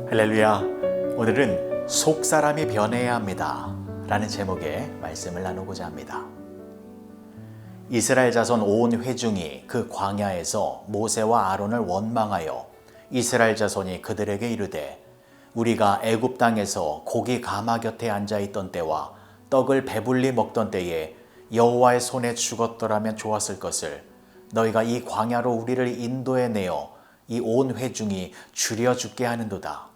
할렐루야. 오늘은 속 사람이 변해야 합니다 라는 제목의 말씀을 나누고자 합니다. 이스라엘 자손 온 회중이 그 광야에서 모세와 아론을 원망하여 이스라엘 자손이 그들에게 이르되 우리가 애굽 땅에서 고기 가마 곁에 앉아 있던 때와 떡을 배불리 먹던 때에 여호와의 손에 죽었더라면 좋았을 것을 너희가 이 광야로 우리를 인도해 내어 이 온 회중이 줄여 죽게 하는도다.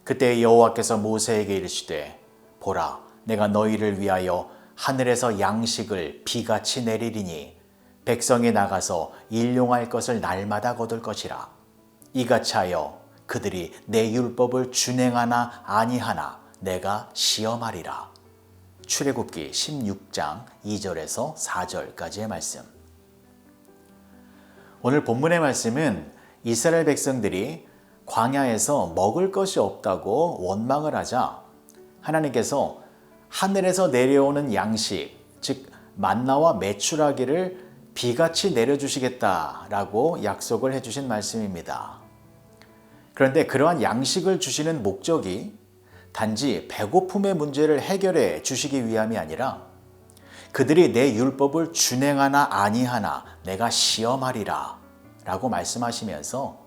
그때 여호와께서 모세에게 이르시되 보라 내가 너희를 위하여 하늘에서 양식을 비같이 내리리니 백성이 나가서 일용할 것을 날마다 거둘 것이라. 이같이 하여 그들이 내 율법을 준행하나 아니하나 내가 시험하리라. 출애굽기 16장 2절에서 4절까지의 말씀. 오늘 본문의 말씀은 이스라엘 백성들이 광야에서 먹을 것이 없다고 원망을 하자 하나님께서 하늘에서 내려오는 양식, 즉 만나와 메추라기를 비같이 내려주시겠다라고 약속을 해주신 말씀입니다. 그런데 그러한 양식을 주시는 목적이 단지 배고픔의 문제를 해결해 주시기 위함이 아니라 그들이 내 율법을 준행하나 아니하나 내가 시험하리라 라고 말씀하시면서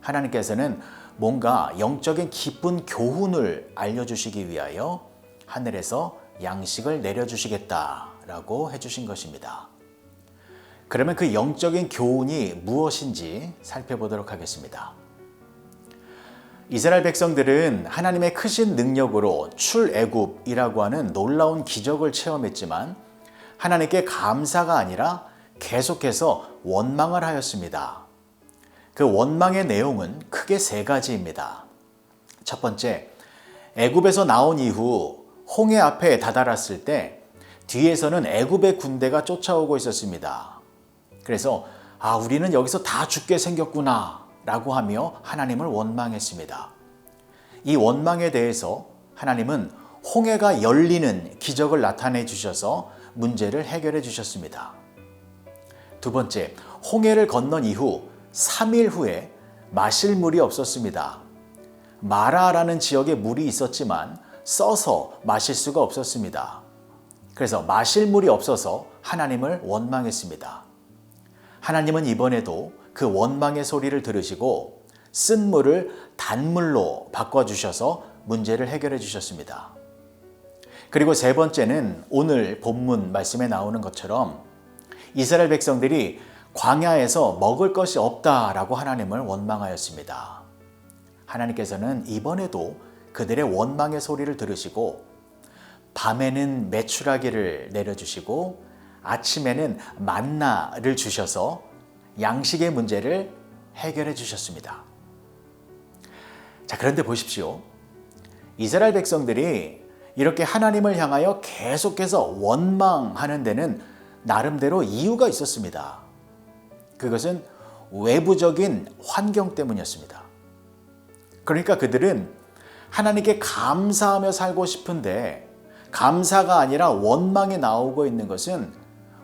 하나님께서는 뭔가 영적인 기쁜 교훈을 알려주시기 위하여 하늘에서 양식을 내려주시겠다라고 해주신 것입니다. 그러면 그 영적인 교훈이 무엇인지 살펴보도록 하겠습니다. 이스라엘 백성들은 하나님의 크신 능력으로 출애굽이라고 하는 놀라운 기적을 체험했지만 하나님께 감사가 아니라 계속해서 원망을 하였습니다. 그 원망의 내용은 크게 세 가지입니다. 첫 번째, 애굽에서 나온 이후 홍해 앞에 다다랐을 때 뒤에서는 애굽의 군대가 쫓아오고 있었습니다. 그래서 우리는 여기서 다 죽게 생겼구나 라고 하며 하나님을 원망했습니다. 이 원망에 대해서 하나님은 홍해가 열리는 기적을 나타내 주셔서 문제를 해결해 주셨습니다. 두 번째, 홍해를 건넌 이후 3일 후에 마실 물이 없었습니다. 마라라는 지역에 물이 있었지만 써서 마실 수가 없었습니다. 그래서 마실 물이 없어서 하나님을 원망했습니다. 하나님은 이번에도 그 원망의 소리를 들으시고 쓴 물을 단물로 바꿔주셔서 문제를 해결해 주셨습니다. 그리고 세 번째는 오늘 본문 말씀에 나오는 것처럼 이스라엘 백성들이 광야에서 먹을 것이 없다라고 하나님을 원망하였습니다. 하나님께서는 이번에도 그들의 원망의 소리를 들으시고 밤에는 메추라기를 내려주시고 아침에는 만나를 주셔서 양식의 문제를 해결해 주셨습니다. 자, 그런데 보십시오. 이스라엘 백성들이 이렇게 하나님을 향하여 계속해서 원망하는 데는 나름대로 이유가 있었습니다. 그것은 외부적인 환경 때문이었습니다. 그러니까 그들은 하나님께 감사하며 살고 싶은데 감사가 아니라 원망이 나오고 있는 것은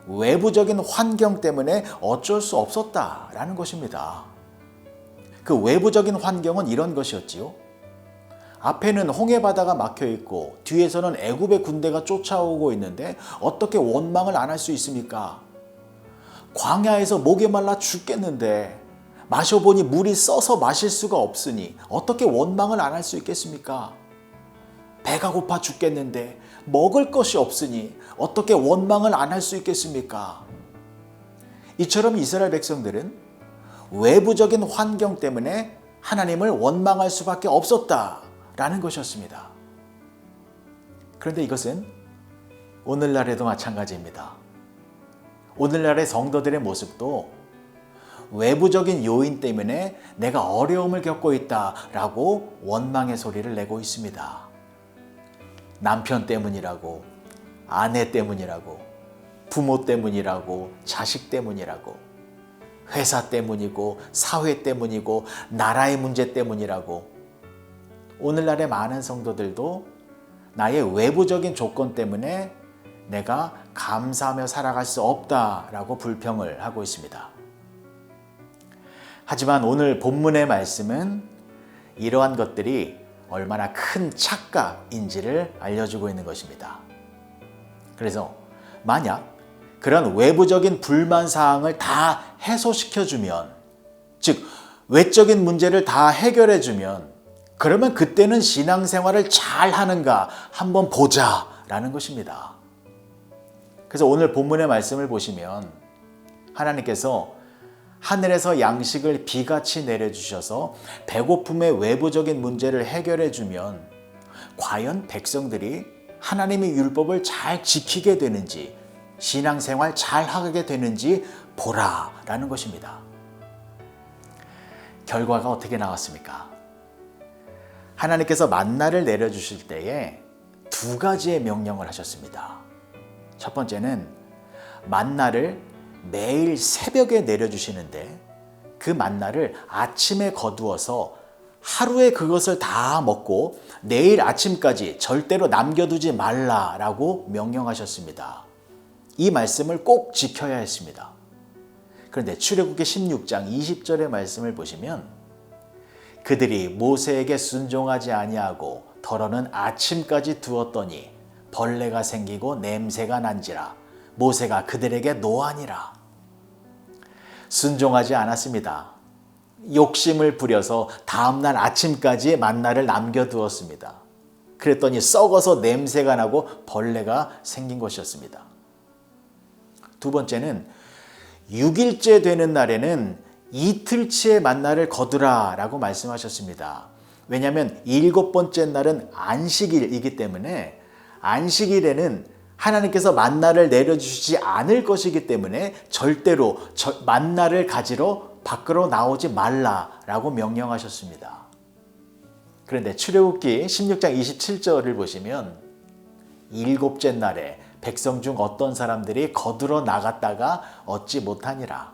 외부적인 환경 때문에 어쩔 수 없었다라는 것입니다. 그 외부적인 환경은 이런 것이었지요. 앞에는 홍해바다가 막혀 있고 뒤에서는 애굽의 군대가 쫓아오고 있는데 어떻게 원망을 안 할 수 있습니까? 광야에서 목이 말라 죽겠는데 마셔보니 물이 써서 마실 수가 없으니 어떻게 원망을 안 할 수 있겠습니까? 배가 고파 죽겠는데 먹을 것이 없으니 어떻게 원망을 안 할 수 있겠습니까? 이처럼 이스라엘 백성들은 외부적인 환경 때문에 하나님을 원망할 수밖에 없었다라는 것이었습니다. 그런데 이것은 오늘날에도 마찬가지입니다. 오늘날의 성도들의 모습도 외부적인 요인 때문에 내가 어려움을 겪고 있다라고 원망의 소리를 내고 있습니다. 남편 때문이라고, 아내 때문이라고, 부모 때문이라고, 자식 때문이라고, 회사 때문이고, 사회 때문이고, 나라의 문제 때문이라고. 오늘날의 많은 성도들도 나의 외부적인 조건 때문에 내가 감사하며 살아갈 수 없다라고 불평을 하고 있습니다. 하지만 오늘 본문의 말씀은 이러한 것들이 얼마나 큰 착각인지를 알려주고 있는 것입니다. 그래서 만약 그런 외부적인 불만 사항을 다 해소시켜주면, 즉 외적인 문제를 다 해결해주면, 그러면 그때는 신앙생활을 잘 하는가 한번 보자라는 것입니다. 그래서 오늘 본문의 말씀을 보시면 하나님께서 하늘에서 양식을 비같이 내려주셔서 배고픔의 외부적인 문제를 해결해주면 과연 백성들이 하나님의 율법을 잘 지키게 되는지, 신앙생활 잘 하게 되는지 보라라는 것입니다. 결과가 어떻게 나왔습니까? 하나님께서 만나를 내려주실 때에 두 가지의 명령을 하셨습니다. 첫 번째는 만나를 매일 새벽에 내려주시는데 그 만나를 아침에 거두어서 하루에 그것을 다 먹고 내일 아침까지 절대로 남겨두지 말라라고 명령하셨습니다. 이 말씀을 꼭 지켜야 했습니다. 그런데 출애굽기 16장 20절의 말씀을 보시면 그들이 모세에게 순종하지 아니하고 더러는 아침까지 두었더니 벌레가 생기고 냄새가 난지라 모세가 그들에게 노하니라. 순종하지 않았습니다. 욕심을 부려서 다음날 아침까지 만나를 남겨두었습니다. 그랬더니 썩어서 냄새가 나고 벌레가 생긴 것이었습니다. 두 번째는 6일째 되는 날에는 이틀치의 만나를 거두라 라고 말씀하셨습니다. 왜냐하면 7번째 날은 안식일이기 때문에 안식일에는 하나님께서 만나를 내려주시지 않을 것이기 때문에 절대로 만나를 가지러 밖으로 나오지 말라라고 명령하셨습니다. 그런데 출애굽기 16장 27절을 보시면 7째 날에 백성 중 어떤 사람들이 거두러 나갔다가 얻지 못하니라.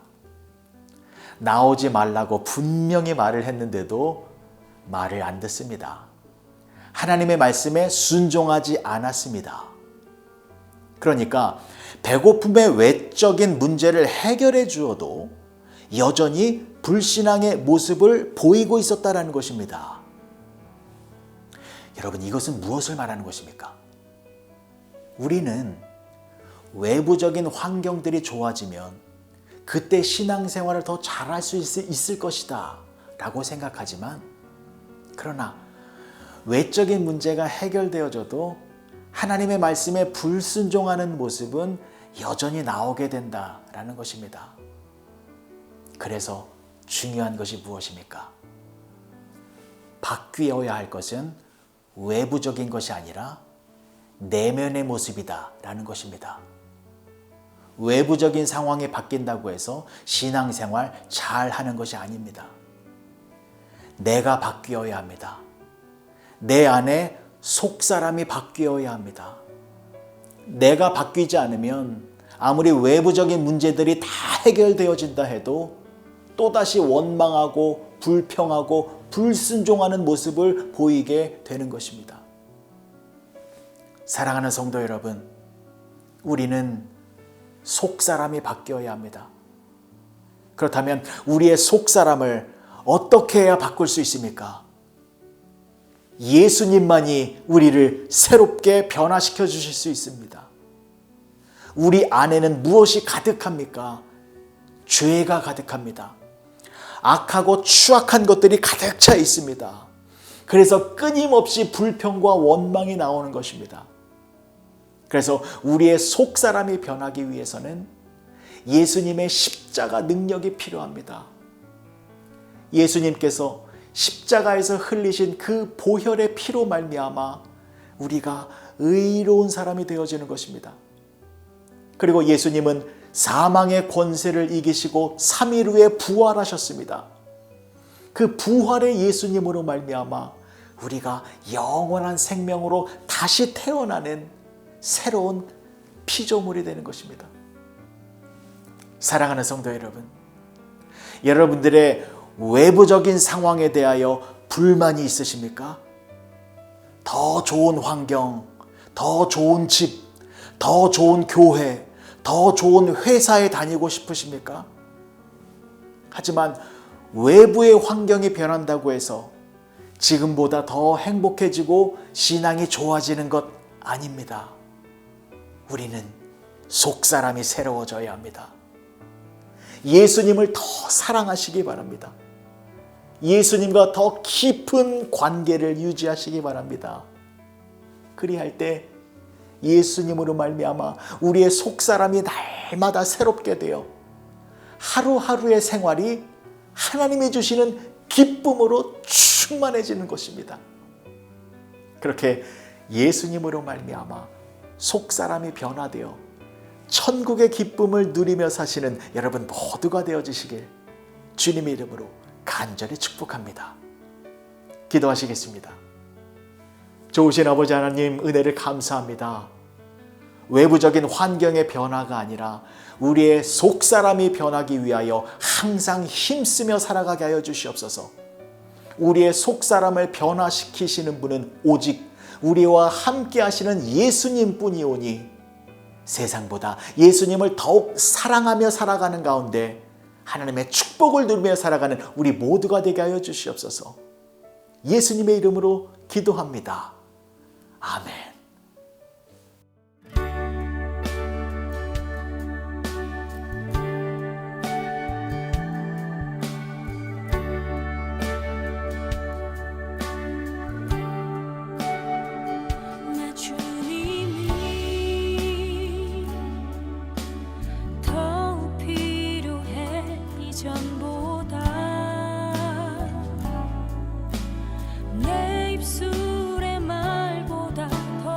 나오지 말라고 분명히 말을 했는데도 말을 안 듣습니다. 하나님의 말씀에 순종하지 않았습니다. 그러니까 배고픔의 외적인 문제를 해결해 주어도 여전히 불신앙의 모습을 보이고 있었다는 것입니다. 여러분, 이것은 무엇을 말하는 것입니까? 우리는 외부적인 환경들이 좋아지면 그때 신앙생활을 더 잘할 수 있을 것이다 라고 생각하지만, 그러나 외적인 문제가 해결되어져도 하나님의 말씀에 불순종하는 모습은 여전히 나오게 된다라는 것입니다. 그래서 중요한 것이 무엇입니까? 바뀌어야 할 것은 외부적인 것이 아니라 내면의 모습이다라는 것입니다. 외부적인 상황이 바뀐다고 해서 신앙생활 잘 하는 것이 아닙니다. 내가 바뀌어야 합니다. 내 안에 속사람이 바뀌어야 합니다. 내가 바뀌지 않으면 아무리 외부적인 문제들이 다 해결되어진다 해도 또다시 원망하고 불평하고 불순종하는 모습을 보이게 되는 것입니다. 사랑하는 성도 여러분, 우리는 속사람이 바뀌어야 합니다. 그렇다면 우리의 속사람을 어떻게 해야 바꿀 수 있습니까? 예수님만이 우리를 새롭게 변화시켜 주실 수 있습니다. 우리 안에는 무엇이 가득합니까? 죄가 가득합니다. 악하고 추악한 것들이 가득 차 있습니다. 그래서 끊임없이 불평과 원망이 나오는 것입니다. 그래서 우리의 속사람이 변하기 위해서는 예수님의 십자가 능력이 필요합니다. 예수님께서 십자가에서 흘리신 그 보혈의 피로 말미암아 우리가 의로운 사람이 되어지는 것입니다. 그리고 예수님은 사망의 권세를 이기시고 3일 후에 부활하셨습니다. 그 부활의 예수님으로 말미암아 우리가 영원한 생명으로 다시 태어나는 새로운 피조물이 되는 것입니다. 사랑하는 성도 여러분, 여러분들의 외부적인 상황에 대하여 불만이 있으십니까? 더 좋은 환경, 더 좋은 집, 더 좋은 교회, 더 좋은 회사에 다니고 싶으십니까? 하지만 외부의 환경이 변한다고 해서 지금보다 더 행복해지고 신앙이 좋아지는 것 아닙니다. 우리는 속사람이 새로워져야 합니다. 예수님을 더 사랑하시기 바랍니다. 예수님과 더 깊은 관계를 유지하시기 바랍니다. 그리할 때 예수님으로 말미암아 우리의 속사람이 날마다 새롭게 되어 하루하루의 생활이 하나님이 주시는 기쁨으로 충만해지는 것입니다. 그렇게 예수님으로 말미암아 속사람이 변화되어 천국의 기쁨을 누리며 사시는 여러분 모두가 되어주시길 주님의 이름으로 간절히 축복합니다. 기도하시겠습니다. 좋으신 아버지 하나님, 은혜를 감사합니다. 외부적인 환경의 변화가 아니라 우리의 속사람이 변하기 위하여 항상 힘쓰며 살아가게 하여 주시옵소서. 우리의 속사람을 변화시키시는 분은 오직 우리와 함께 하시는 예수님 뿐이오니 세상보다 예수님을 더욱 사랑하며 살아가는 가운데 하나님의 축복을 누리며 살아가는 우리 모두가 되게 하여 주시옵소서. 예수님의 이름으로 기도합니다. 아멘. 전보다 내 입술의 말보다 더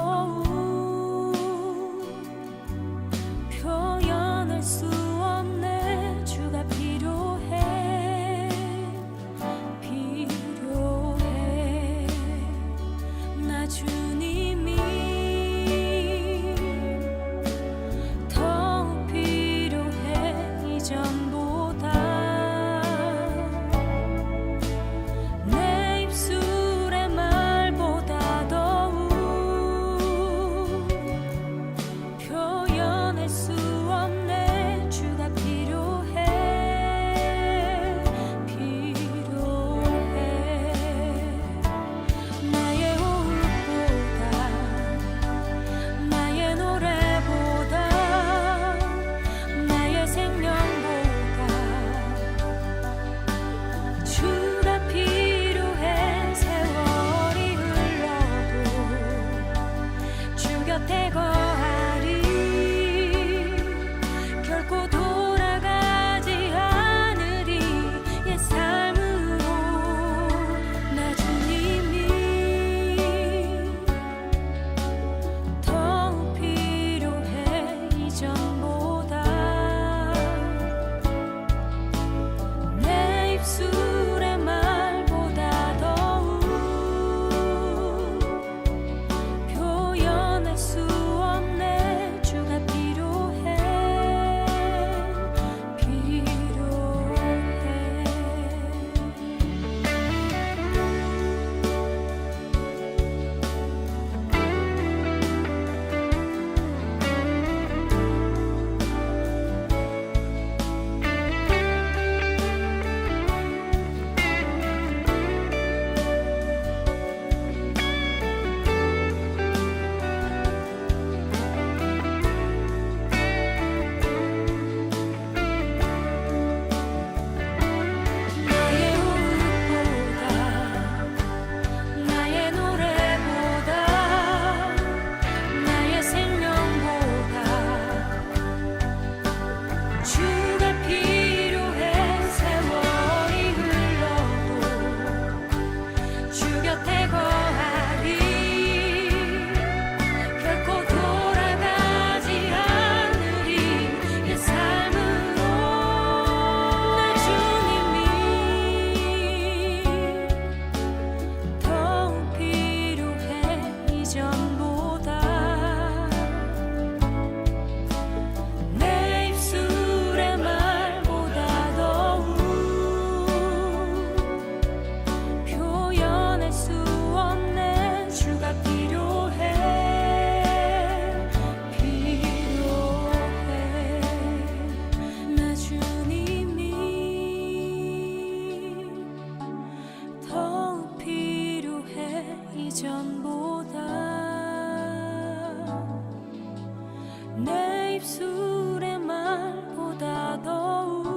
내 입술의 말보다 더욱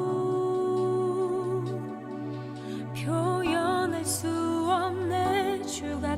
표현할 수 없네 주가